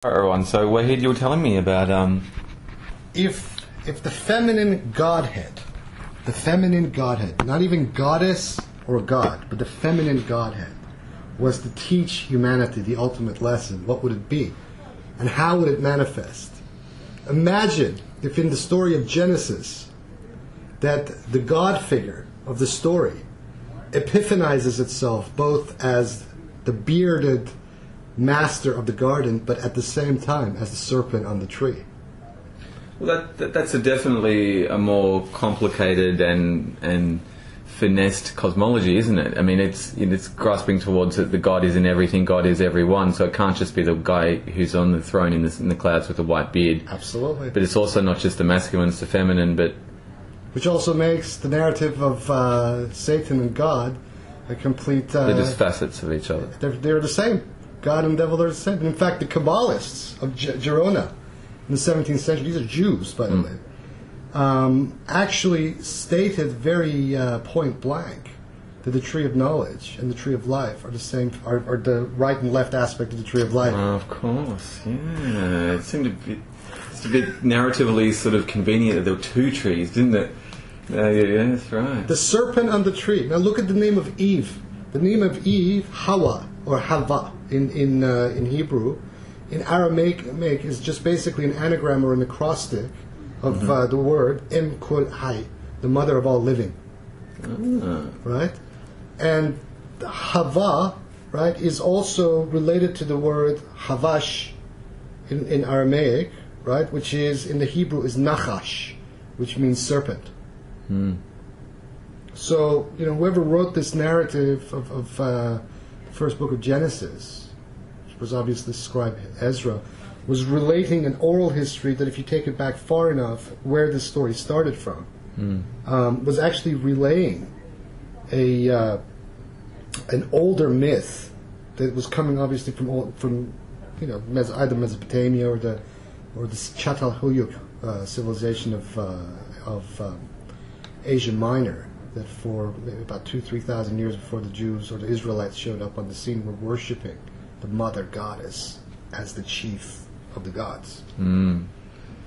Everyone, so Wahid, you were telling me about If the feminine godhead, not even goddess or god, but the feminine godhead, was to teach humanity the ultimate lesson, what would it be? And how would it manifest? Imagine if in the story of Genesis, that the God figure of the story epiphanizes itself both as the bearded master of the garden, but at the same time as the serpent on the tree. well, that's definitely a more complicated and finessed cosmology, isn't it? I mean, it's grasping towards that the God is in everything, God is everyone. So it can't just be the guy who's on the throne in the clouds with a white beard. Absolutely. But it's also not just the masculine; it's the feminine. But which also makes the narrative of Satan and God a complete... they're just facets of each other. They're the same. God and devil are the same. And in fact, the Kabbalists of Gerona in the 17th century, these are Jews, by the way, actually stated very point blank that the tree of knowledge and the tree of life are the same, are the right and left aspect of the tree of life. Of course, yeah. It seemed a bit narratively sort of convenient that there were two trees, didn't it? Yeah, that's right. The serpent on the tree. Now look at the name of Eve. The name of Eve, Hawa, or Hava in Hebrew. In Aramaic is just basically an anagram or an acrostic of the word Em Kol Hai, the mother of all living. Right? And Hava, right, is also related to the word Havash in Aramaic, right, which is in the Hebrew is Nachash, which means serpent. So, whoever wrote this narrative of the first book of Genesis, which was obviously scribe Ezra, was relating an oral history that, if you take it back far enough, where this story started from, was actually relaying an older myth that was coming obviously from either Mesopotamia or the Çatalhöyük civilization of Asia Minor, that for maybe about 2,000-3,000 years before the Jews or the Israelites showed up on the scene, were worshipping the mother goddess as the chief of the gods.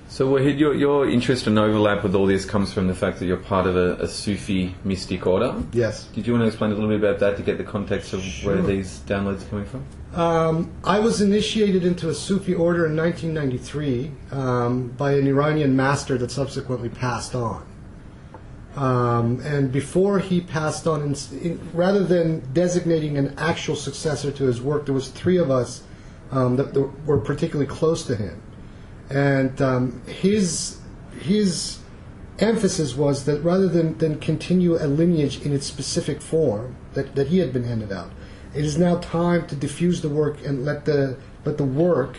So Wahid, your interest and overlap with all this comes from the fact that you're part of a Sufi mystic order. Yes. Did you want to explain a little bit about that to get the context of where these downloads are coming from? I was initiated into a Sufi order in 1993 by an Iranian master that subsequently passed on. And before he passed on, rather than designating an actual successor to his work, there was three of us that were particularly close to him. And his emphasis was that rather than continue a lineage in its specific form that he had been handed out, it is now time to diffuse the work and let the work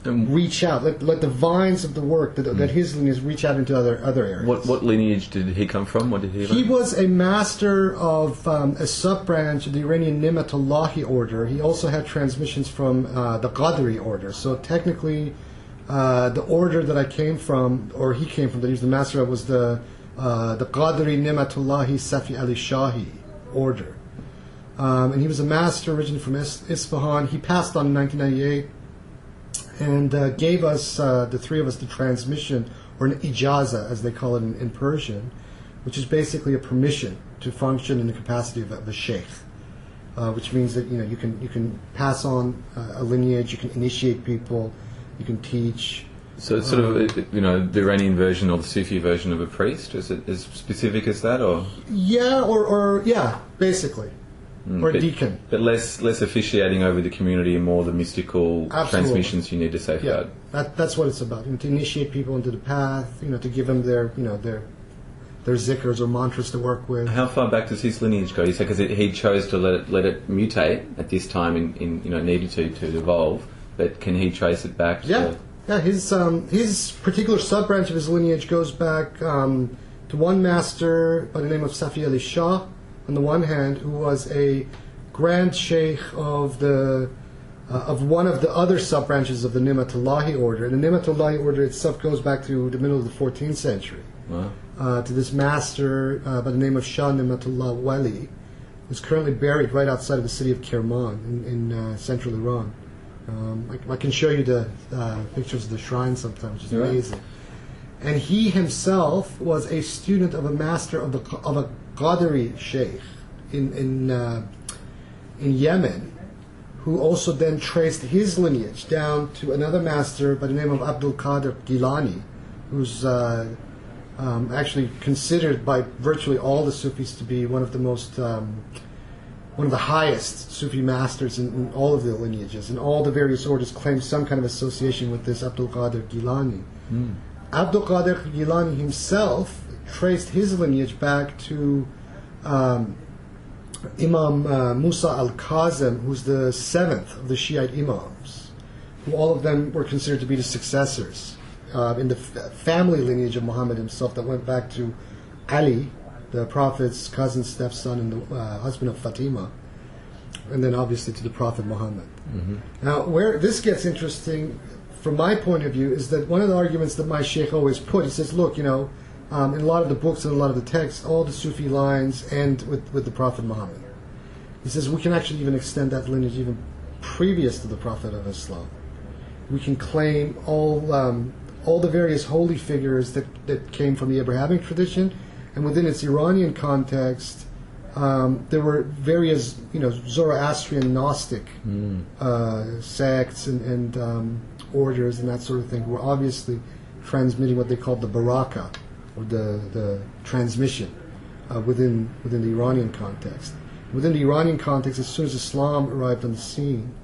reach out. Let the vines of the work that his lineage reach out into other areas. What lineage did he come from? What did he? He was a master of a sub-branch of the Iranian Ni'matullahi order. He also had transmissions from the Qadri order. So technically, the order that I came from, or he came from, that he was the master of, was the Qadri Ni'matullahi Safi Ali Shahi order. And he was a master originally from Isfahan. He passed on in 1998. And gave us, the three of us, the transmission, or an ijaza, as they call it in Persian, which is basically a permission to function in the capacity of a sheikh, which means that you can pass on a lineage, you can initiate people, you can teach. So it's sort of the Iranian version or the Sufi version of a priest. Is it as specific as that, or? Yeah, or basically. Or a deacon. But less officiating over the community and more the mystical transmissions you need to safeguard. Yeah, that's what it's about. To initiate people into the path, to give them their zikrs or mantras to work with. How far back does his lineage go? You say because he chose to let it mutate at this time in needed to evolve, but can he trace it back? Yeah, his particular sub-branch of his lineage goes back to one master by the name of Safi Ali Shah, on the one hand, who was a grand sheikh of one of the other sub-branches of the Ni'matullahi order. And the Ni'matullahi order itself goes back to the middle of the 14th century. Wow. To this master by the name of Shah Ni'matullah Wali, who's currently buried right outside of the city of Kerman in central Iran. I can show you the pictures of the shrine sometimes, which is Right. amazing. And he himself was a student of a master of a Qadri sheikh in Yemen, who also then traced his lineage down to another master by the name of Abdul Qadir Gilani, who's actually considered by virtually all the Sufis to be one of the highest Sufi masters in all of the lineages, and all the various orders claim some kind of association with this Abdul Qadir Gilani. Abdul Qadir Gilani himself traced his lineage back to Imam Musa al-Kazim, who's the seventh of the Shiite Imams, who all of them were considered to be the successors in the family lineage of Muhammad himself that went back to Ali, the Prophet's cousin, stepson, and the husband of Fatima, and then obviously to the Prophet Muhammad. Now, where this gets interesting from my point of view is that one of the arguments that my sheikh always put, he says, look, in a lot of the books and a lot of the texts, all the Sufi lines end with the Prophet Muhammad. He says we can actually even extend that lineage even previous to the Prophet of Islam. We can claim all the various holy figures that came from the Abrahamic tradition, and within its Iranian context, there were various, Zoroastrian Gnostic sects and orders and that sort of thing, who were obviously transmitting what they called the baraka, or the transmission within the Iranian context. Within the Iranian context, as soon as Islam arrived on the scene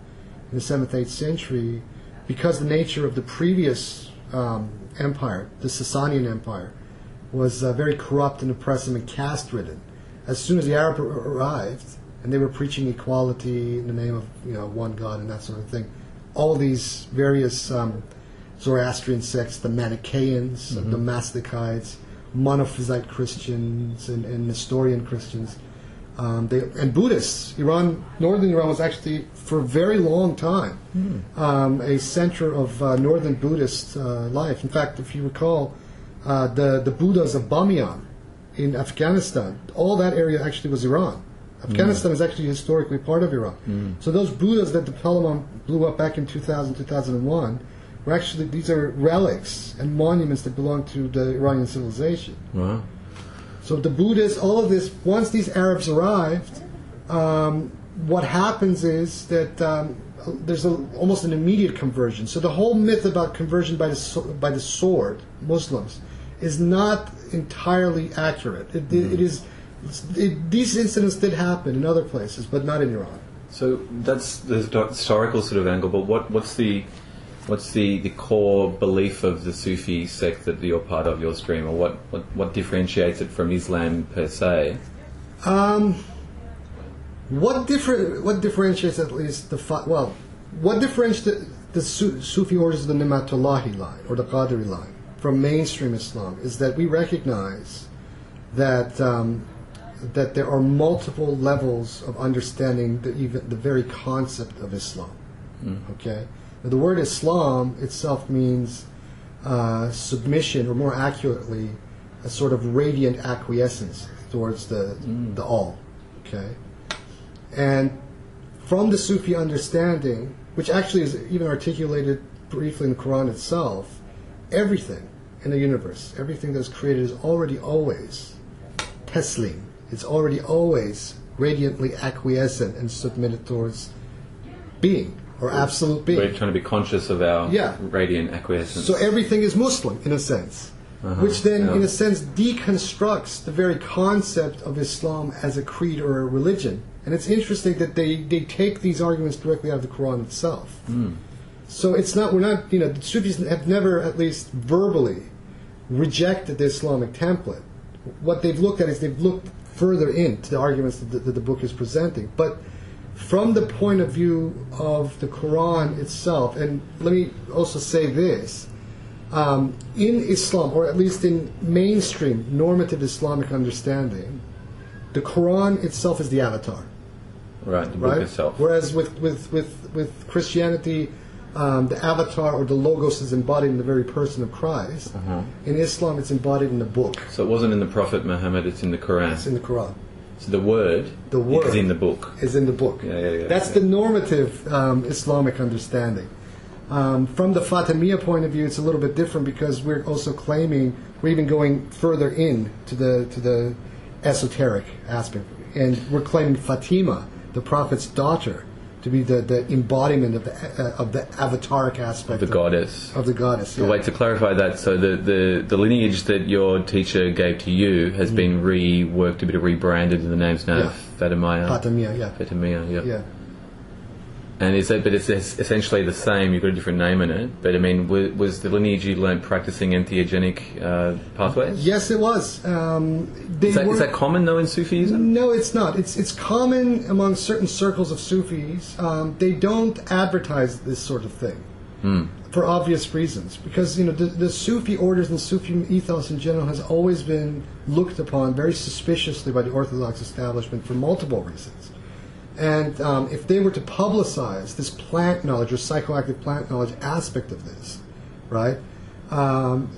in the 7th, 8th century, because the nature of the previous empire, the Sasanian Empire, was very corrupt and oppressive and caste-ridden, as soon as the Arab arrived, and they were preaching equality in the name of one God and that sort of thing, all these various Zoroastrian sects, the Manichaeans, the Mastakites, Monophysite Christians, and Nestorian Christians, and Buddhists. Northern Iran was actually, for a very long time, a center of northern Buddhist life. In fact, if you recall, the Buddhas of Bamiyan in Afghanistan, all that area actually was Iran. Afghanistan is actually historically part of Iran. So those Buddhas that the Pahlawan blew up back in 2000, 2001, were actually, these are relics and monuments that belong to the Iranian civilization. Wow. So the Buddhists, all of this, once these Arabs arrived, what happens is that there's almost an immediate conversion. So the whole myth about conversion by the sword, Muslims, is not entirely accurate. These incidents did happen in other places, but not in Iran. So that's the historical sort of angle. But what's the core belief of the Sufi sect that you're part of, your stream, or what differentiates it from Islam per se? What differentiates at least what differentiates the Sufi orders of the Nimatullahi line or the Qadri line from mainstream Islam is that we recognize that there are multiple levels of understanding the very concept of Islam. Okay. The word Islam itself means submission, or more accurately, a sort of radiant acquiescence towards the all. Okay, and from the Sufi understanding, which actually is even articulated briefly in the Quran itself, everything in the universe, everything that's created is already always teslim. It's already always radiantly acquiescent and submitted towards being. Or absolute being. We're trying to be conscious of our radiant acquiescence. So everything is Muslim, in a sense. Which then, in a sense, deconstructs the very concept of Islam as a creed or a religion. And it's interesting that they take these arguments directly out of the Quran itself. So the Sufis have never, at least verbally, rejected the Islamic template. What they've looked at is they've looked further into the arguments that the book is presenting. But from the point of view of the Quran itself, and let me also say this, in Islam, or at least in mainstream normative Islamic understanding, the Quran itself is the avatar. Right, the book itself. Whereas with Christianity, the avatar or the logos is embodied in the very person of Christ. In Islam, it's embodied in the book. So it wasn't in the Prophet Muhammad, it's in the Quran. It's in the Quran. So the word is in the book. Is in the book. Yeah. That's the normative Islamic understanding. From the Fatimiyya point of view, it's a little bit different because we're also claiming, we're even going further in to the esoteric aspect. And we're claiming Fatima, the Prophet's daughter, to be the embodiment of the avataric aspect of the goddess. Of the goddess. Yeah. Wait, to clarify that, so the lineage that your teacher gave to you has been reworked, a bit rebranded in the names now. Fatimiyya. Fatimiyya, yeah. And it's essentially the same. You've got a different name in it. But I mean, was the lineage you learnt practicing entheogenic pathways? Yes, it was. Is that common though in Sufism? No, it's not. It's common among certain circles of Sufis. They don't advertise this sort of thing for obvious reasons. Because the Sufi orders and Sufi ethos in general has always been looked upon very suspiciously by the Orthodox establishment for multiple reasons. And if they were to publicize this plant knowledge or psychoactive plant knowledge aspect of this, right,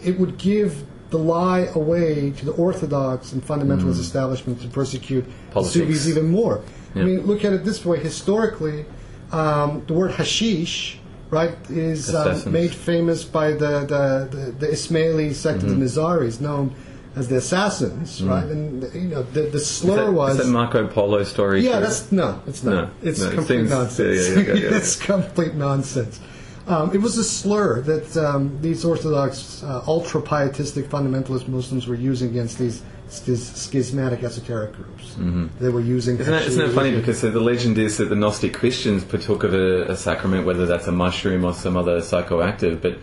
it would give the lie away to the Orthodox and fundamentalist establishment to persecute Sufis even more. Yeah. I mean, look at it this way. Historically, the word hashish, right, is made famous by the Ismaili sect of the Nizaris, known as the assassins, right? And the slur was... Is that Marco Polo story? Yeah, it's not. It's complete nonsense. It's complete nonsense. It was a slur that these Orthodox, ultra-pietistic fundamentalist Muslims were using against these schismatic esoteric groups. They were using... Isn't that funny? Because the legend is that the Gnostic Christians partook of a sacrament, whether that's a mushroom or some other psychoactive, but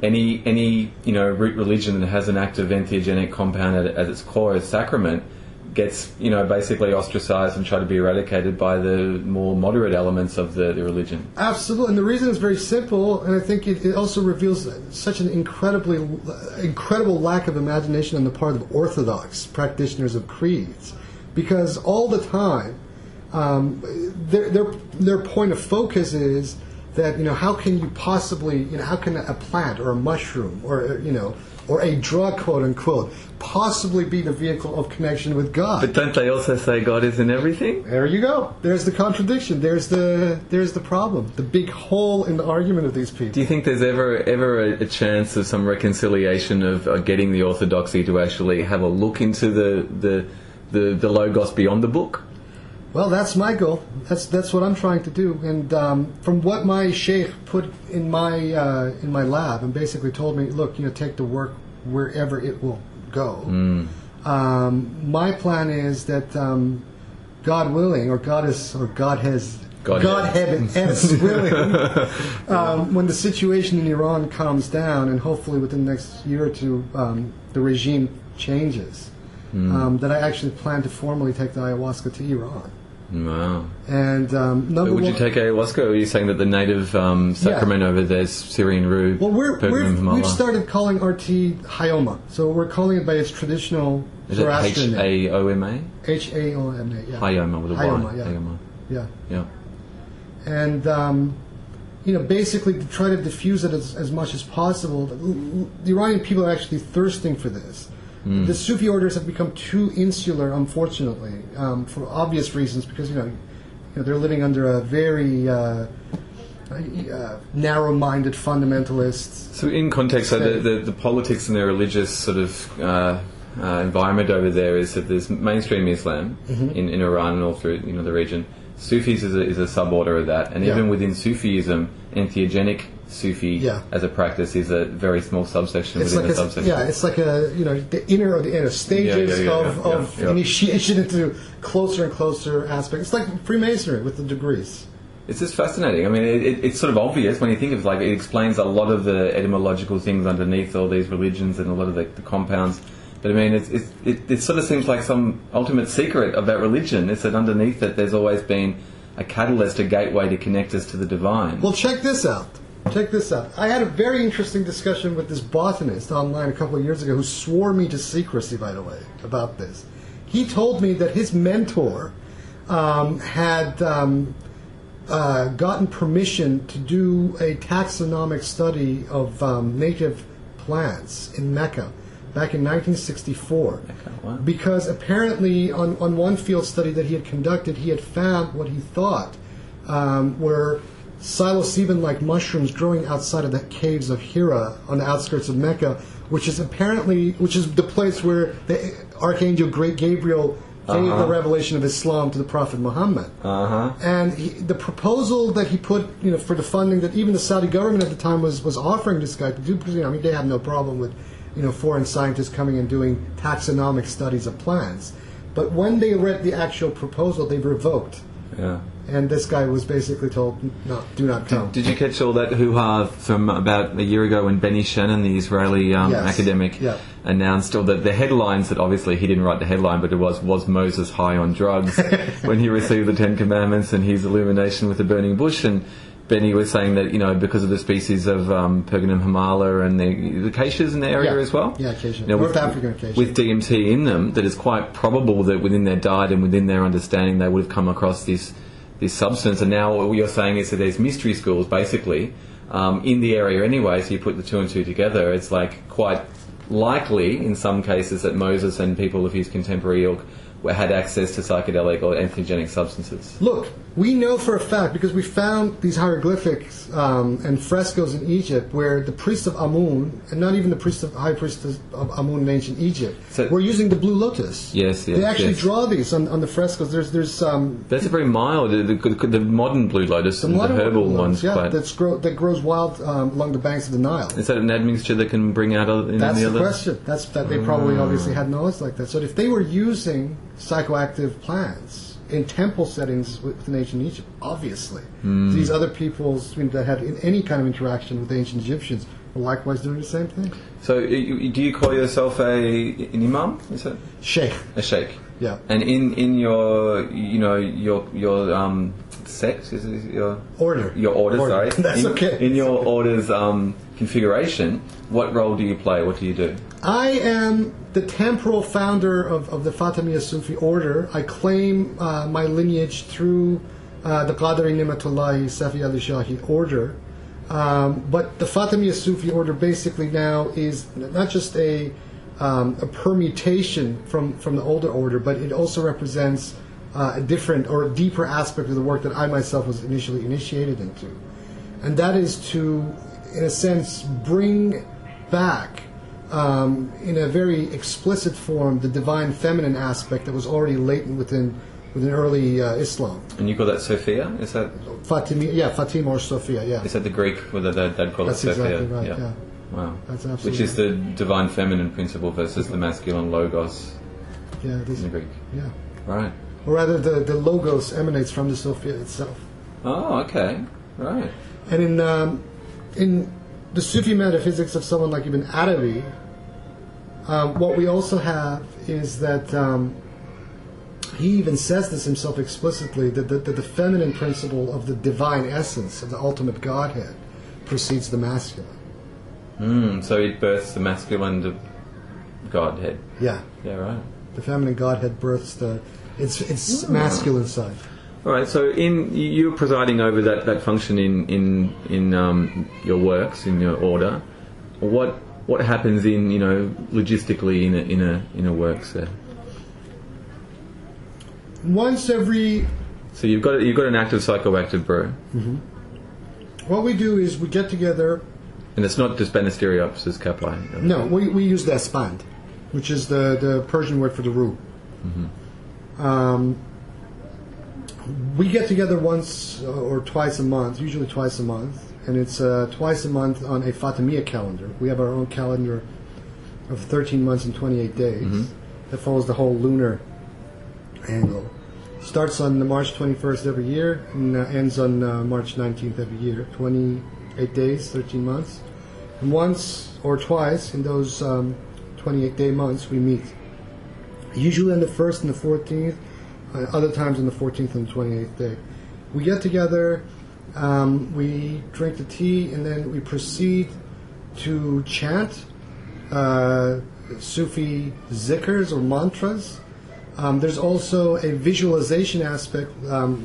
any root religion that has an active entheogenic compound at its core as sacrament gets basically ostracized and tried to be eradicated by the more moderate elements of the religion. Absolutely, and the reason is very simple, and I think it also reveals such an incredible lack of imagination on the part of Orthodox practitioners of creeds, because all the time their point of focus is that how can you possibly how can a plant or a mushroom or a drug, quote unquote, possibly be the vehicle of connection with God? But don't they also say God is in everything? There you go. There's the contradiction. There's the problem. The big hole in the argument of these people. Do you think there's ever a chance of some reconciliation of getting the orthodoxy to actually have a look into the Logos beyond the book? Well, that's my goal. That's what I'm trying to do. And from what my sheikh put in my lab and basically told me, look, take the work wherever it will go. My plan is that God willing, or God has willing, when the situation in Iran calms down, and hopefully within the next year or two the regime changes, that I actually plan to formally take the ayahuasca to Iran. Wow. And would you take ayahuasca, or are you saying that the native sacrament over there is Syrian root? Well, we've started calling our tea Hayoma, so we're calling it by its traditional Zoroastrian name. H-A-O-M-A? H-A-O-M-A, yeah. Hayoma with a Y. Hayoma, yeah. And basically to try to diffuse it as much as possible. The Iranian people are actually thirsting for this. The Sufi orders have become too insular, unfortunately, for obvious reasons, because they're living under a very narrow-minded fundamentalist. So, in context, so the politics and their religious sort of environment over there is that there's mainstream Islam in Iran and all through the region. Sufis is a suborder of that, and even within Sufism, entheogenic Sufi as a practice is a very small subsection within the subsection. Yeah, it's like the inner or the inner stages of initiation into closer and closer aspects. It's like Freemasonry with the degrees. It's just fascinating. I mean, it's sort of obvious when you think of it. It explains a lot of the etymological things underneath all these religions and a lot of the compounds. But I mean, it sort of seems like some ultimate secret of that religion is that underneath it there's always been a catalyst, a gateway to connect us to the divine. Well, check this out. I had a very interesting discussion with this botanist online a couple of years ago who swore me to secrecy, by the way, about this. He told me that his mentor had gotten permission to do a taxonomic study of native plants in Mecca back in 1964. Okay, wow. Because apparently on one field study that he had conducted, he had found what he thought were psilocybin-like mushrooms growing outside of the caves of Hira on the outskirts of Mecca, which is the place where the Archangel Great Gabriel gave the revelation of Islam to the Prophet Muhammad. And the proposal that he put, for the funding that even the Saudi government at the time was offering this guy to do, because they have no problem with foreign scientists coming and doing taxonomic studies of plants. But when they read the actual proposal, they revoked. Yeah. And this guy was basically told, no, do not come. Did you catch all that hoo-ha from about a year ago when Benny Shannon, the Israeli academic, announced, or the headlines that obviously he didn't write the headline, but it was Moses high on drugs when he received the Ten Commandments and his illumination with the burning bush, and Benny was saying that, because of the species of Pergamum hamala and the acacias in the area as well. Yeah, acacia. North African acacia. With DMT in them, that it's quite probable that within their diet and within their understanding they would have come across this substance. And now what you're saying is that there's mystery schools, basically, in the area anyway, so you put the two and two together, it's like quite likely, in some cases, that Moses and people of his contemporary ilk had access to psychedelic or entheogenic substances. Look, we know for a fact, because we found these hieroglyphics and frescoes in Egypt where the priests of Amun, and not even the high priestess of Amun in ancient Egypt, were using the blue lotus. Yes. They actually draw these on the frescoes. There's That's a very mild, the modern blue lotus, the herbal ones. That grows wild along the banks of the Nile. Is that an admixture that can bring out any That's the the others? question. They probably obviously had knowledge like that. So if they were using psychoactive plants in temple settings within ancient Egypt, obviously these other peoples that had any kind of interaction with the ancient Egyptians were likewise doing the same thing. So do you call yourself an imam? Is it sheikh? A sheikh. Yeah. And in your your sect, is it your order? Your order. Sorry. That's okay. In your order's configuration, what role do you play? What do you do? I am the temporal founder of the Fatimiyya Sufi order. I claim my lineage through the Qadri Nimatullahi Safi Ali Shahi order. But the Fatimiyya Sufi order basically now is not just a permutation from the older order, but it also represents a different or deeper aspect of the work that I myself was initially initiated into. And that is to, in a sense, bring back in a very explicit form the divine feminine aspect that was already latent within early Islam. And you call that Sophia? Is that Fatima or Sophia? Yeah. Is that the Greek? Whether they'd call That's it Sophia? Exactly right. Yeah. Wow. That's absolutely. Which is the divine feminine principle versus the masculine logos. Yeah, it is. In the Greek. Yeah. Right. Or rather, the logos emanates from the Sophia itself. Oh, okay. Right. And in the Sufi metaphysics of someone like Ibn Arabi, what we also have is that he even says this himself explicitly, that the feminine principle of the divine essence, of the ultimate Godhead, precedes the masculine. So it births the masculine Godhead. Yeah. Yeah, right. The feminine Godhead births its masculine side. All right. So you're presiding over that function in your works, in your order. What happens in logistically in a work set? Once every. So you've got an active psychoactive brew. Mm-hmm. What we do is we get together. And it's not just Banisteriopsis capi. No, we use the espand, which is the Persian word for the roux. Mm-hmm. We get together once or twice a month, usually twice a month, and it's twice a month on a Fatimiyya calendar. We have our own calendar of 13 months and 28 days that follows the whole lunar angle. Starts on March 21st every year and ends on March 19th every year. 28 days, 13 months. And once or twice in those 28-day months we meet. Usually on the 1st and the 14th, other times on the 14th and the 28th day. We get together, we drink the tea, and then we proceed to chant Sufi zikrs or mantras. There's also a visualization aspect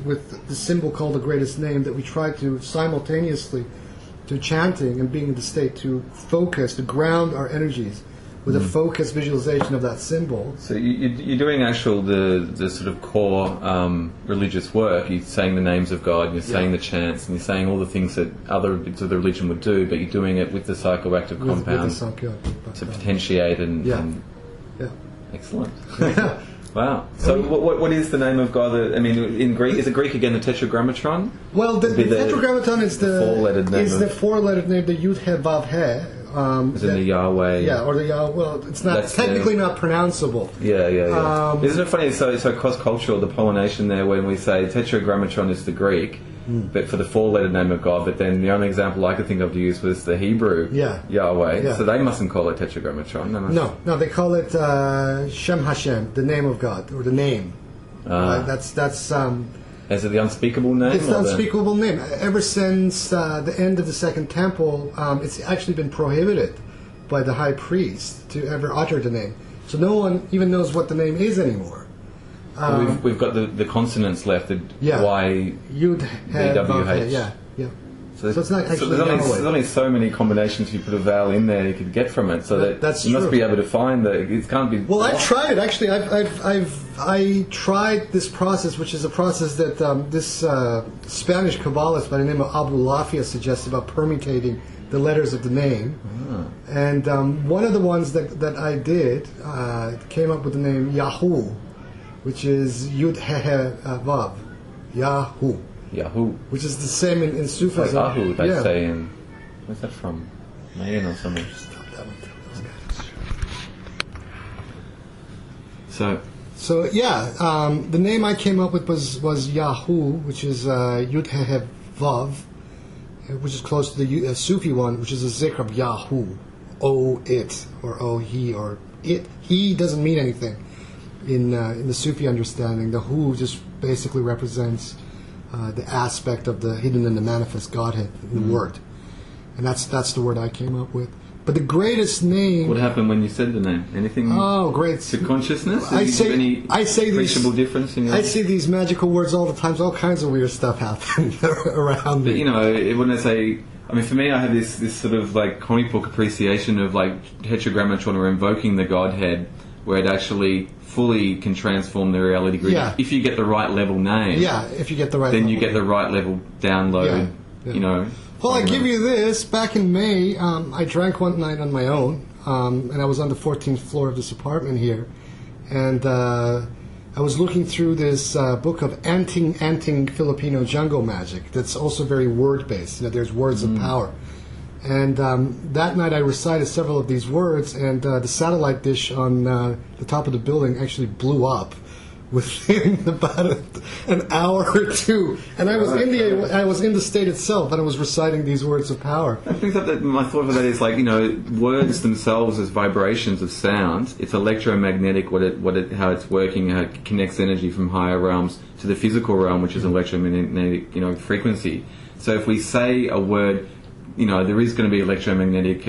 with the symbol called the greatest name that we try to simultaneously to chanting and being in the state to focus, to ground our energies with a focused visualization of that symbol. So you're doing the sort of core religious work. You're saying the names of God, you're saying the chants, and you're saying all the things that other bits of the religion would do, but you're doing it with the psychoactive compounds to potentiate and excellent. Wow. So what is the name of God? I mean, in Greek, is it Greek again? The Tetragrammaton. Well, the Tetragrammaton is the four-lettered name. The Yud He Vav He. Is in the Yahweh? Yeah, or the Yahweh. Well, it's not technically not pronounceable. Yeah. Isn't it funny? So cross-cultural, the pollination there. When we say Tetragrammaton is the Greek, but for the four-lettered name of God. But then the only example I could think of to use was the Hebrew Yahweh. Yeah. So they mustn't call it Tetragrammaton. No, they call it Shem Hashem, the name of God, or the name. That's. Is it the unspeakable name? It's the unspeakable name. Ever since the end of the Second Temple, it's actually been prohibited by the high priest to ever utter the name. So no one even knows what the name is anymore. We've got the consonants left. Y, Yud, VWH. Yeah. So it's not actually there's only so many combinations you put a vowel in there you could get from it. So that's you true. Must be able to find that it can't be. Well, I've tried it actually. I tried this process, which is a process that this Spanish Kabbalist by the name of Abu Lafia suggests about permutating the letters of the name. And one of the ones that I did came up with the name Yahoo, which is Yud He Vav, Yahoo. Yahoo. Which is the same in Sufism. Like Yahoo, they say in... Where's that from? Mayan or something? So the name I came up with was Yahoo, which is Yud He Vav, which is close to the Sufi one, which is a zikr of Yahoo. Oh, it, or oh, he, or it. He doesn't mean anything in the Sufi understanding. The Hu just basically represents the aspect of the hidden and the manifest Godhead in the word. And that's the word I came up with. But the greatest name... What happened when you said the name? Anything... Oh, great. To consciousness? I say appreciable difference in your... I say these magical words all the time. All kinds of weird stuff happen around me. But, when I say... I mean, for me, I have this sort of like comic book appreciation of like Tetragrammaton or invoking the Godhead, where it actually fully can transform the reality grid. Yeah. If you get the right level name. Yeah, if you get the right then level. you get the right level download, Well, I give you this. Back in May, I drank one night on my own, and I was on the 14th floor of this apartment here, and I was looking through this book of Anting Filipino jungle magic that's also very word-based. There's words of power. And that night I recited several of these words, and the satellite dish on the top of the building actually blew up within about an hour or two. And I was in the state itself, and I was reciting these words of power. I think that my thought for that is like, words themselves as vibrations of sound. It's electromagnetic. How it's working, how it connects energy from higher realms to the physical realm, which is electromagnetic, frequency. So if we say a word, there is going to be electromagnetic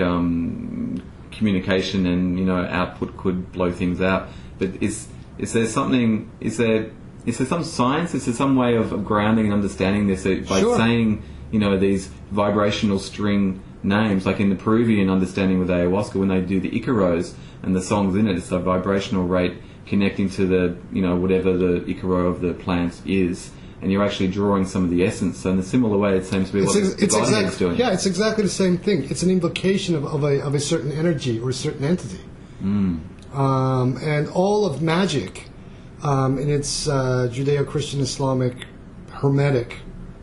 communication, and output could blow things out. But is there something? Is there some science? Is there some way of grounding and understanding this by saying these vibrational string names, like in the Peruvian understanding with ayahuasca when they do the Icaros and the songs in it, it's a vibrational rate connecting to the whatever the Icaro of the plant is, and you're actually drawing some of the essence. So in a similar way, it seems to be what the Godhead's doing. Yeah, it's exactly the same thing. It's an invocation of a certain energy or a certain entity. And all of magic in its Judeo-Christian Islamic Hermetic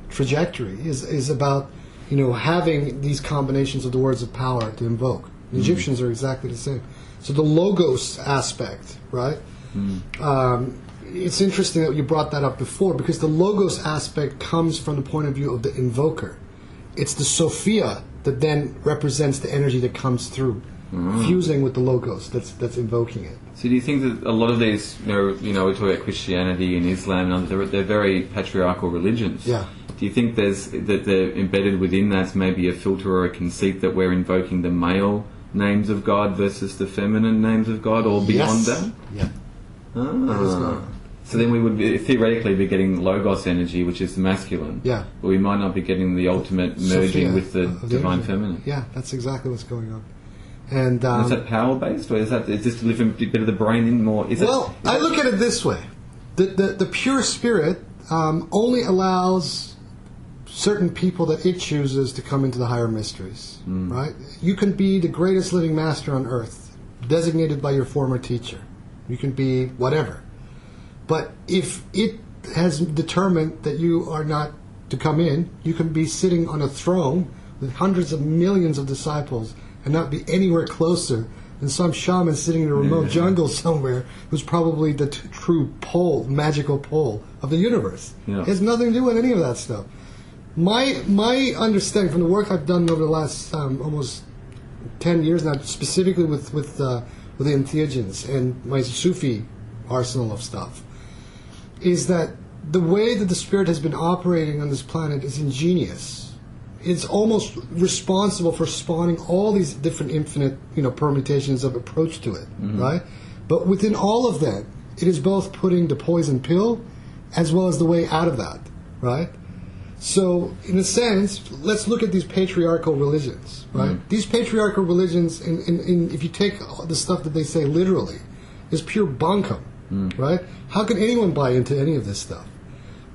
trajectory is about having these combinations of the words of power to invoke. The Egyptians are exactly the same. So the logos aspect, right? It's interesting that you brought that up before, because the logos aspect comes from the point of view of the invoker. It's the Sophia that then represents the energy that comes through, fusing with the logos that's invoking it. So do you think that a lot of these, we talk about Christianity and Islam, and they're very patriarchal religions. Yeah. Do you think that they're embedded within that maybe a filter or a conceit that we're invoking the male names of God versus the feminine names of God, or beyond that? Yeah. That is good. So then we would theoretically be getting logos energy, which is the masculine. Yeah. But we might not be getting the ultimate merging with the divine feminine. Yeah, that's exactly what's going on. And is that power based, or is this to live a bit of the brain in more? I look at it this way: the pure spirit only allows certain people that it chooses to come into the higher mysteries. Right? You can be the greatest living master on earth, designated by your former teacher. You can be whatever, but if it has determined that you are not to come in, you can be sitting on a throne with hundreds of millions of disciples and not be anywhere closer than some shaman sitting in a remote jungle somewhere who's probably the true magical pole of the universe. Yeah. It has nothing to do with any of that stuff. My understanding from the work I've done over the last almost 10 years now, specifically with the entheogens and my Sufi arsenal of stuff, is that the way that the spirit has been operating on this planet is ingenious. It's almost responsible for spawning all these different infinite, permutations of approach to it, right? But within all of that, it is both putting the poison pill as well as the way out of that, right? So, in a sense, let's look at these patriarchal religions, right? These patriarchal religions, if you take the stuff that they say literally, is pure bunkum, right? How can anyone buy into any of this stuff?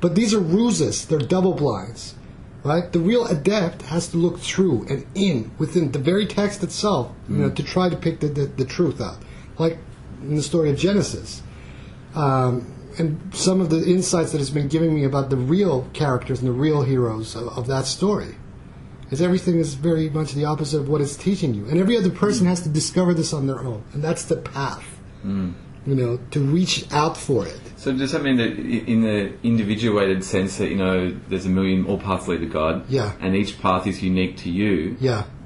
But these are ruses, they're double blinds, right? The real adept has to look through and within the very text itself, to try to pick the truth out. Like in the story of Genesis. And some of the insights that it's been giving me about the real characters and the real heroes of that story is everything is very much the opposite of what it's teaching you. And every other person has to discover this on their own. And that's the path, to reach out for it. So does that mean that in the individuated sense that, there's a million, all paths lead to God, and each path is unique to you,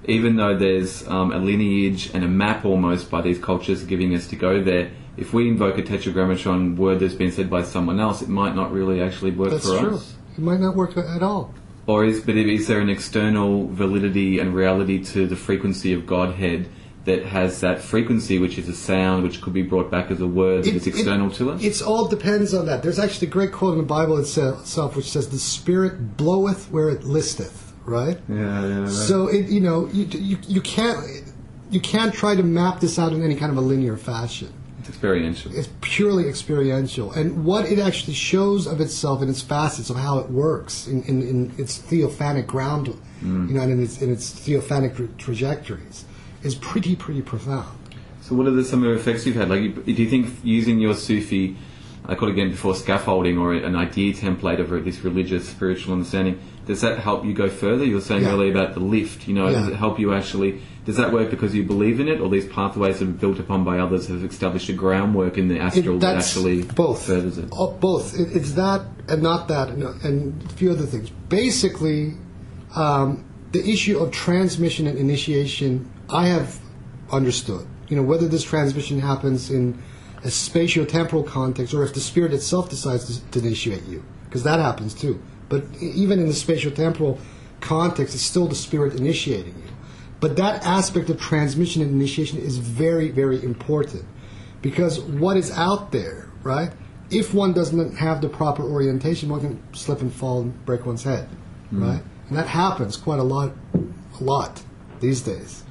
even though there's a lineage and a map almost by these cultures giving us to go there, if we invoke a tetragrammaton word that's been said by someone else, it might not really actually work for us. That's true. It might not work at all. Or is there an external validity and reality to the frequency of Godhead that has that frequency, which is a sound, which could be brought back as a word that is external to us? It all depends on that. There's actually a great quote in the Bible itself which says, "The Spirit bloweth where it listeth," right? Yeah. Right. So, you can't try to map this out in any kind of a linear fashion. It's experiential. It's purely experiential. And what it actually shows of itself in its facets of how it works, in its theophanic ground, and in its theophanic trajectories, is pretty profound. So what are some of the effects you've had? Like, do you think using your Sufi, I called it again before, scaffolding or an idea template of this religious, spiritual understanding, does that help you go further? You were saying earlier about the lift, does it help you actually, does that work because you believe in it, or these pathways that are built upon by others have established a groundwork in the astral that actually furthers it? Both. It's that and not that, and a few other things. Basically, the issue of transmission and initiation, I have understood. Whether this transmission happens in a spatio-temporal context or if the spirit itself decides to initiate you, because that happens too. But even in the spatio-temporal context, it's still the spirit initiating you. But that aspect of transmission and initiation is very, very important, because what is out there, right? If one doesn't have the proper orientation, one can slip and fall and break one's head, right? And that happens quite a lot these days.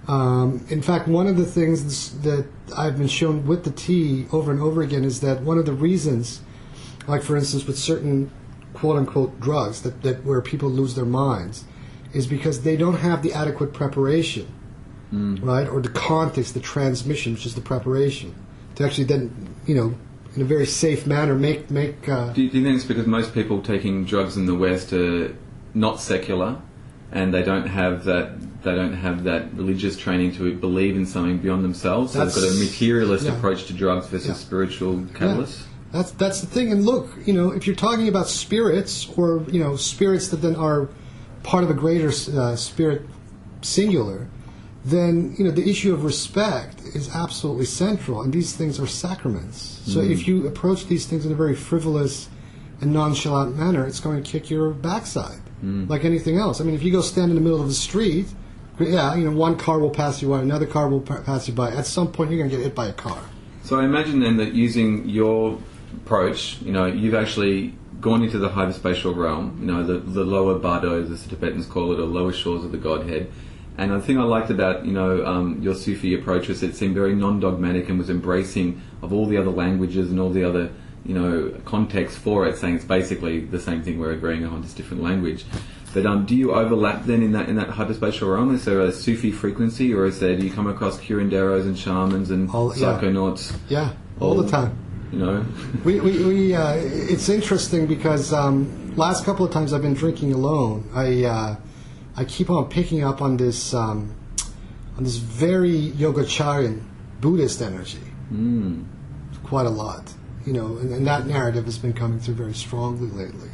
In fact, one of the things that I've been shown with the tea over and over again is that one of the reasons, like for instance with certain quote-unquote drugs that where people lose their minds, is because they don't have the adequate preparation, right? Or the context, the transmission, which is the preparation, to actually then, in a very safe manner make... Do you think it's because most people taking drugs in the West are not secular, and they don't have that religious training to believe in something beyond themselves? So they've got a materialist approach to drugs versus spiritual catalysts? Yeah. That's the thing. And look, if you're talking about spirits, or spirits that then are part of a greater spirit singular, then the issue of respect is absolutely central, and these things are sacraments. So if you approach these things in a very frivolous and nonchalant manner, it's going to kick your backside, like anything else. I mean, if you go stand in the middle of the street, one car will pass you by, another car will pass you by. At some point, you're going to get hit by a car. So I imagine then that using your approach, you've actually gone into the hyperspatial realm, the lower bardos, as the Tibetans call it, or lower shores of the Godhead, And the thing I liked about your Sufi approach was it seemed very non-dogmatic and was embracing of all the other languages and all the other context for it, saying it's basically the same thing. We're agreeing on just different language. But do you overlap then in that hyperspatial realm? Is there a Sufi frequency, or do you come across curanderos and shamans and psychonauts? Yeah, all the time. We it's interesting because last couple of times I've been drinking alone, I keep on picking up on this very Yogacharan Buddhist energy. Quite a lot, and that narrative has been coming through very strongly lately.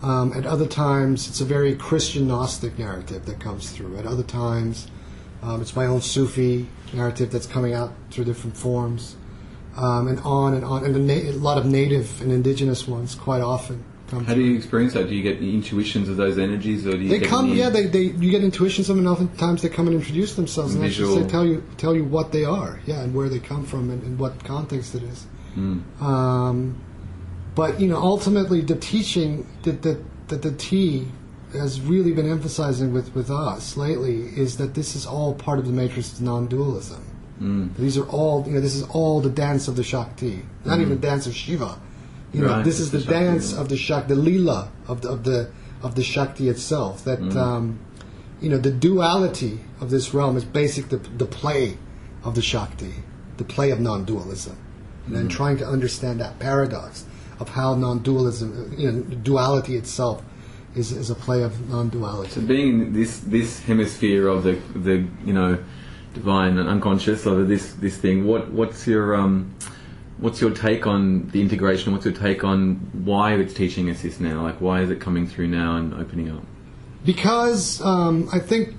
At other times, it's a very Christian Gnostic narrative that comes through. At other times, it's my own Sufi narrative that's coming out through different forms, and on and on. And a lot of native and indigenous ones quite often come How through. do you experience that? Do you get the intuitions of those energies, or do you They come, you get intuitions of them, and oftentimes they come and introduce themselves, and Visual. actually tell you what they are, and where they come from, and what context it is. But ultimately, the teaching that the T has really been emphasizing with us lately is that this is all part of the matrix of non-dualism. These are all, this is all the dance of the Shakti, not even the dance of Shiva. Right, this is the Shakti, dance of the Shakti, the Leela of the Shakti itself. That the duality of this realm is basically the play of the Shakti, the play of non-dualism, and then trying to understand that paradox of how non-dualism, duality itself, is a play of non-duality. So being this hemisphere of the divine and unconscious, or this thing, what's your take on the integration? What's your take on why it's teaching us this now? Like, why is it coming through now and opening up? Because I think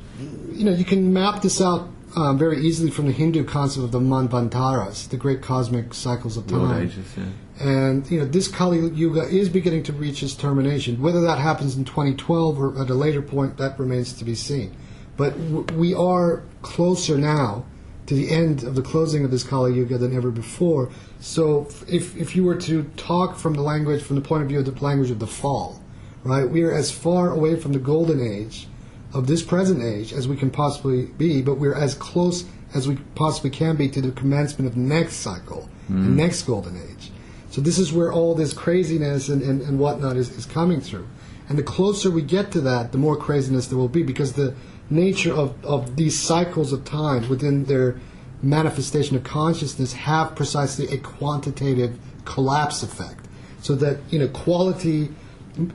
you can map this out very easily from the Hindu concept of the Manvantaras, the great cosmic cycles of time. World ages, yeah. And this Kali Yuga is beginning to reach its termination. Whether that happens in 2012 or at a later point, that remains to be seen. But we are closer now to the end of the closing of this Kali Yuga than ever before. So if you were to talk from the point of view of the language of the fall, right? We are as far away from the golden age of this present age as we can possibly be, but we're as close as we possibly can be to the commencement of the next cycle, the next golden age. So this is where all this craziness and whatnot is coming through. And the closer we get to that, the more craziness there will be, because the nature of these cycles of time within their manifestation of consciousness have precisely a quantitative collapse effect. So that quality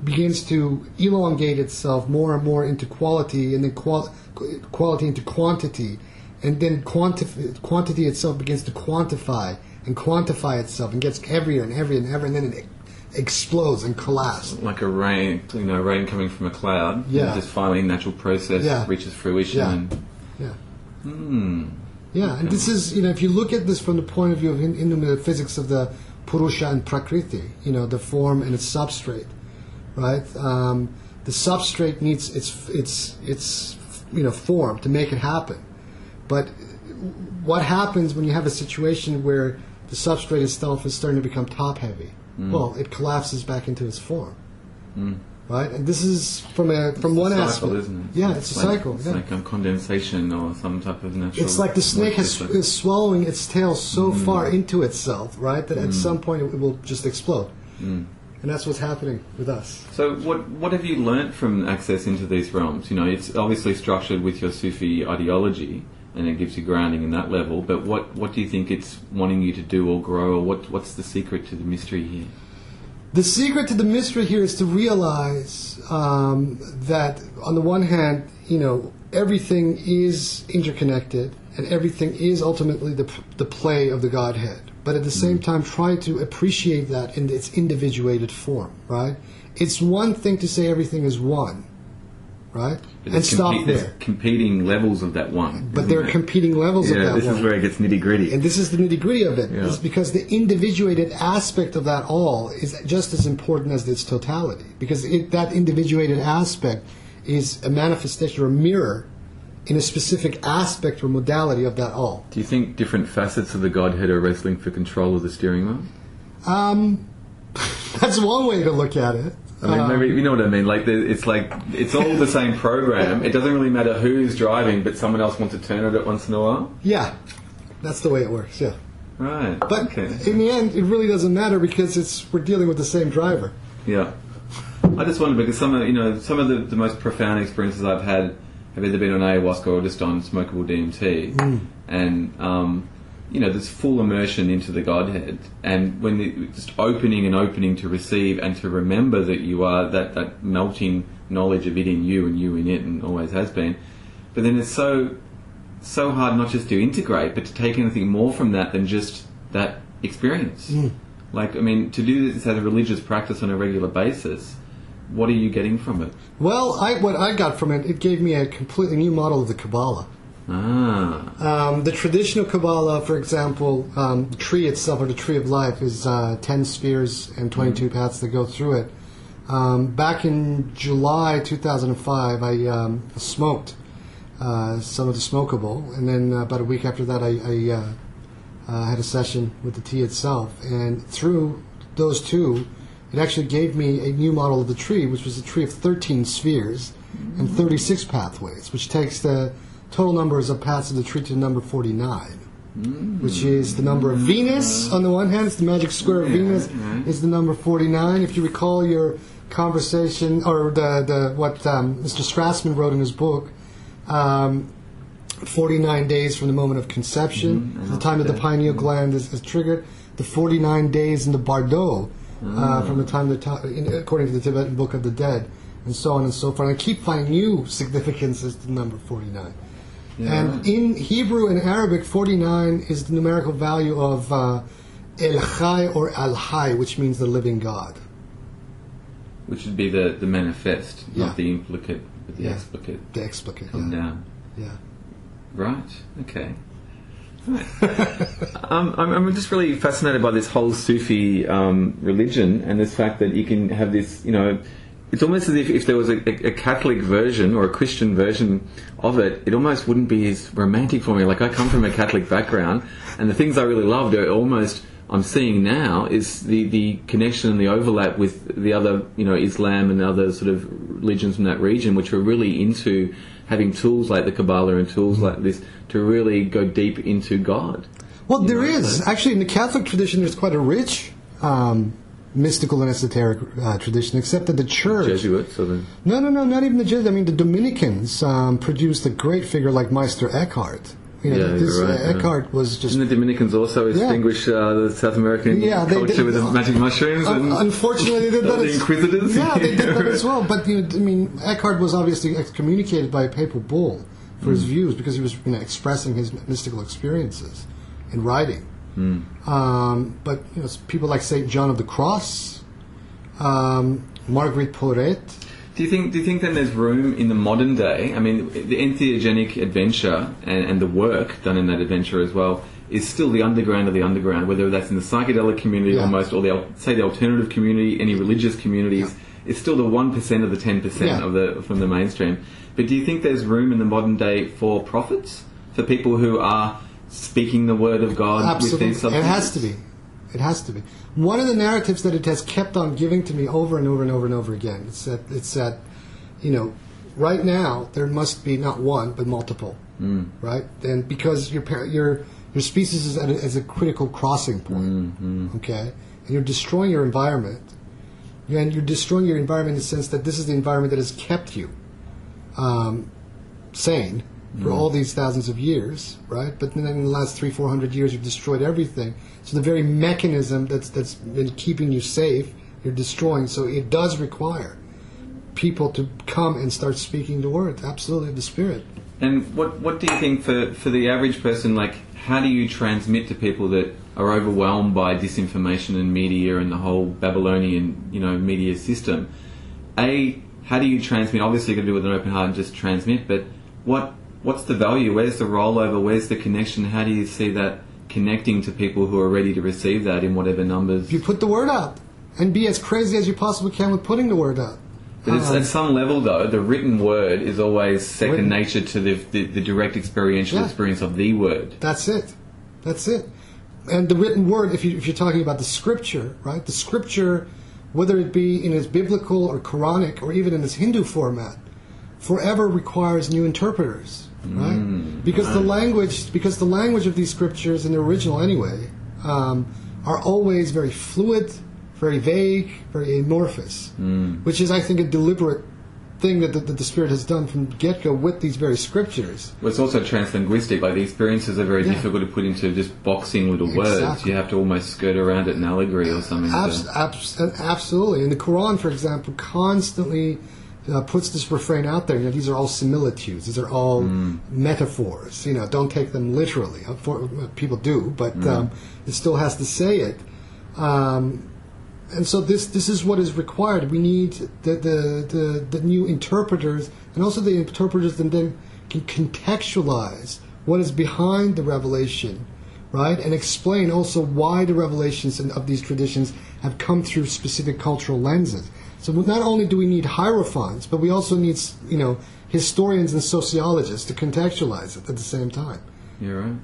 begins to elongate itself more and more into quality, and then quality into quantity, and then quantity itself begins to quantify and quantify itself and gets heavier and heavier and heavier, and then it explodes and collapses. Like a rain, rain coming from a cloud. Yeah. Just finally, natural process reaches fruition. And this is, if you look at this from the point of view of Hindu metaphysics of the Purusha and Prakriti, the form and its substrate, right? The substrate needs its form to make it happen. But what happens when you have a situation where the substrate itself is starting to become top-heavy? Well, it collapses back into its form, right? And this is from one cycle, aspect, isn't it? Yeah, it's a cycle. It's yeah. like condensation or some type of natural. It's like the snake is swallowing its tail so far into itself, right, that at some point it will just explode. And that's what's happening with us. So what have you learnt from access into these realms? It's obviously structured with your Sufi ideology, and it gives you grounding in that level, but what do you think it's wanting you to do or grow, or what's the secret to the mystery here? The secret to the mystery here is to realize that, on the one hand, everything is interconnected, and everything is ultimately the play of the Godhead. But at the same time, try to appreciate that in its individuated form, right? It's one thing to say everything is one, right? And stop there. There's competing levels of that one. But there are competing levels of that one. Yeah, this is where it gets nitty-gritty. And this is the nitty-gritty of it. Yeah. It's because the individuated aspect of that all is just as important as its totality. Because that individuated aspect is a manifestation or a mirror in a specific aspect or modality of that all. Do you think different facets of the Godhead are wrestling for control of the steering wheel? That's one way to look at it. I mean, maybe, you know what I mean? Like, it's all the same program. It doesn't really matter who's driving, but someone else wants to turn it once in a while. Yeah, that's the way it works. Yeah. Right. But okay. in the end, it really doesn't matter because we're dealing with the same driver. Yeah. I just wonder because some of the most profound experiences I've had have either been on ayahuasca or just on smokable DMT, and there's full immersion into the Godhead, and when just opening to receive and to remember that you are that melting knowledge of it in you and you in it, and always has been. But then it's so hard not just to integrate, but to take anything more from that than just that experience. Like, I mean, to do this as a religious practice on a regular basis, what are you getting from it? Well, what I got from it gave me a completely new model of the Kabbalah. The traditional Kabbalah, for example, the tree itself, or the tree of life, is 10 spheres and 22 paths that go through it. Back in July 2005, I smoked some of the smokable, and then about a week after that, I had a session with the tea itself. And through those two, it actually gave me a new model of the tree, which was a tree of 13 spheres and 36 pathways, which takes the total numbers of paths of the tree to the number 49, which is the number of Venus on the one hand. It's the magic square of Venus is the number 49. If you recall your conversation, or what Mr. Strassman wrote in his book, 49 days from the moment of conception, the time that the pineal gland is triggered, the 49 days in the Bardo, from the time according to the Tibetan Book of the Dead, and so on and so forth. And I keep finding new significances to the number 49. Yeah. And in Hebrew and Arabic, 49 is the numerical value of El Chai or Al Hai, which means the living God. Which would be the manifest, not the implicate, but the explicate. The explicate, come down. Yeah. Right, okay. Right. I'm just really fascinated by this whole Sufi religion, and this fact that you can have this, it's almost as if there was a Catholic version or a Christian version of it, it almost wouldn't be as romantic for me. Like, I come from a Catholic background, and the things I really loved are almost, I'm seeing now, is the connection and the overlap with the other, Islam and other sort of religions from that region, which are really into having tools like the Kabbalah and tools like this to really go deep into God. Well, there is. Actually, in the Catholic tradition, there's quite a rich mystical and esoteric tradition, except that the church... Jesuits? Or the... No, not even the Jesuits. I mean, the Dominicans produced a great figure like Meister Eckhart. Eckhart was just... Didn't the Dominicans also extinguish the South American culture with the magic mushrooms? Unfortunately, they did that. The Inquisitors? Yeah, they did that as well. But, Eckhart was obviously excommunicated by a papal bull for his views because he was expressing his mystical experiences in writing. But people like Saint John of the Cross, Marguerite Porete. Do you think then there's room in the modern day? I mean, the entheogenic adventure and the work done in that adventure as well is still the underground of the underground, whether that's in the psychedelic community almost, or the alternative community, any religious communities. It's still the 1% of the 10% from the mainstream. But do you think there's room in the modern day for prophets, for people who are speaking the word of God? Absolutely. With these substances? It has to be. One of the narratives that it has kept on giving to me over and over and over and over again, it's that right now there must be not one but multiple, right? And because your species is at a critical crossing point, okay, and you're destroying your environment, and you're destroying your environment in the sense that this is the environment that has kept you sane for all these thousands of years, right? But then in the last 300-400 years, you've destroyed everything. So the very mechanism that's been keeping you safe, you're destroying. So it does require people to come and start speaking the word, absolutely, the Spirit. And what do you think for the average person, like, how do you transmit to people that are overwhelmed by disinformation and media and the whole Babylonian, media system? How do you transmit? Obviously, you've got to do it with an open heart and just transmit, but what's the value? Where's the rollover? Where's the connection? How do you see that connecting to people who are ready to receive that in whatever numbers? You put the word out and be as crazy as you possibly can with putting the word out. But it's, at some level, though, the written word is always second nature to the direct experiential experience of the word. That's it. And the written word, if you're talking about the scripture, right? The scripture whether it be in its biblical or Quranic or even in its Hindu format, forever requires new interpreters, right? Because the language of these scriptures in the original anyway are always very fluid, very vague, very amorphous, which is, I think, a deliberate thing that the Spirit has done from the get-go with these very scriptures. Well, it's also translinguistic. Like, the experiences are very difficult to put into just boxing little words. You have to almost skirt around it in allegory or something. Absolutely. And the Quran, for example, constantly puts this refrain out there. These are all similitudes. These are all metaphors. Don't take them literally. People do, but it still has to say it. And so this is what is required. We need the new interpreters, and also the interpreters that then can contextualize what is behind the revelation, right? And explain also why the revelations of these traditions have come through specific cultural lenses. So not only do we need hierophants, but we also need, historians and sociologists to contextualize it at the same time. You're right.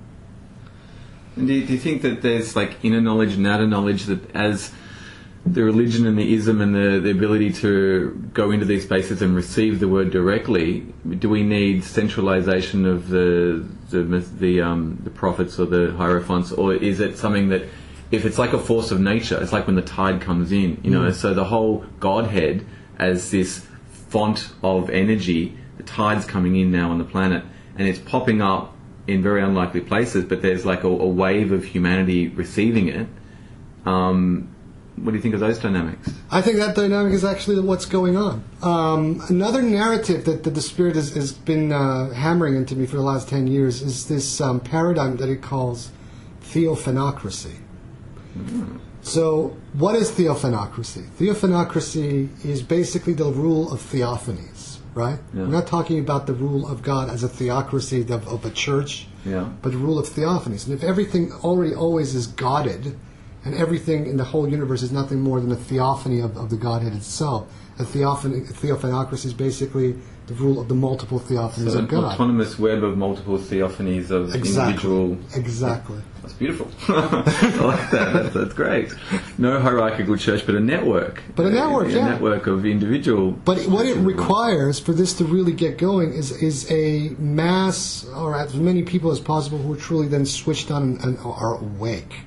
And do you think that there's like inner knowledge and outer knowledge, that as the religion and the ism and the ability to go into these spaces and receive the word directly, do we need centralization of the prophets or the hierophants, or is it something that, if it's like a force of nature, it's like when the tide comes in, so the whole Godhead as this font of energy, the tide's coming in now on the planet, and it's popping up in very unlikely places, but there's like a wave of humanity receiving it. What do you think of those dynamics? I think that dynamic is actually what's going on. Another narrative that the Spirit has been hammering into me for the last 10 years is this paradigm that it calls theophanocracy. So, what is theophanocracy? Theophanocracy is basically the rule of theophanies, right? Yeah. We're not talking about the rule of God as a theocracy of a church, but the rule of theophanies. And if everything always is Godded, and everything in the whole universe is nothing more than a theophany of the Godhead itself, a theophanocracy is basically the rule of the multiple theophanies of God. An autonomous web of multiple theophanies of individual... Exactly. That's beautiful. I like that. That's great. No hierarchical church, but a network. But a network, A network of individual... But what it requires for this to really get going is a mass, or as many people as possible who are truly then switched on and are awake.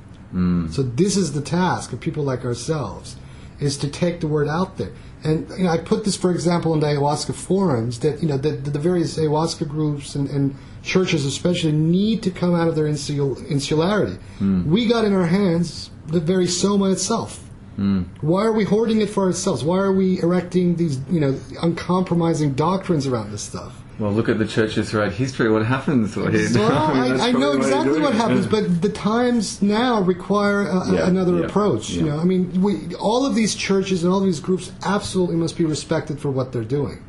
So this is the task of people like ourselves, is to take the word out there. And I put this, for example, in the ayahuasca forums, that the various ayahuasca groups and churches especially need to come out of their insularity. We got in our hands the very soma itself. Why are we hoarding it for ourselves? Why are we erecting these uncompromising doctrines around this stuff? Well, look at the churches throughout history. What happens? Well, I know exactly what happens, but the times now require another approach. All of these churches and all of these groups absolutely must be respected for what they're doing.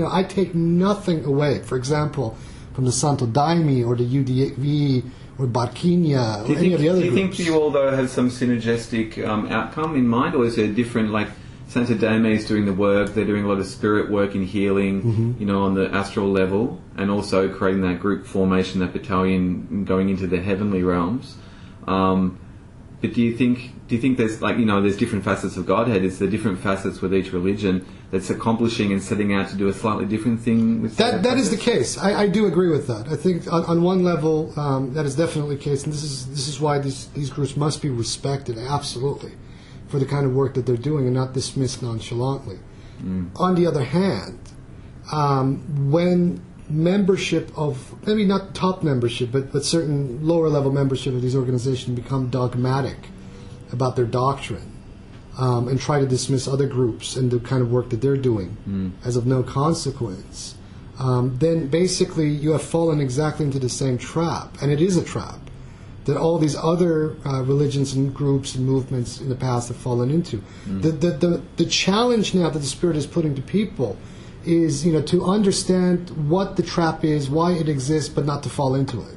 I take nothing away, for example, from the Santo Daime or the UDV or Barquinia or any of the other groups. Do you think you all, though, have some synergistic outcome in mind, or is there different, like... Santo Daime is doing the work, they're doing a lot of spirit work and healing, on the astral level, and also creating that group formation, that battalion going into the heavenly realms. But do you think there's there's different facets of Godhead? Is there different facets with each religion that's accomplishing and setting out to do a slightly different thing with that is the case. I do agree with that. I think on one level that is definitely the case, and this is why these groups must be respected, absolutely, for the kind of work that they're doing and not dismissed nonchalantly. On the other hand, when membership of, maybe not top membership, but certain lower level membership of these organizations become dogmatic about their doctrine and try to dismiss other groups and the kind of work that they're doing as of no consequence, then basically you have fallen exactly into the same trap, and it is a trap that all these other religions and groups and movements in the past have fallen into. The challenge now that the Spirit is putting to people is, to understand what the trap is, why it exists, but not to fall into it.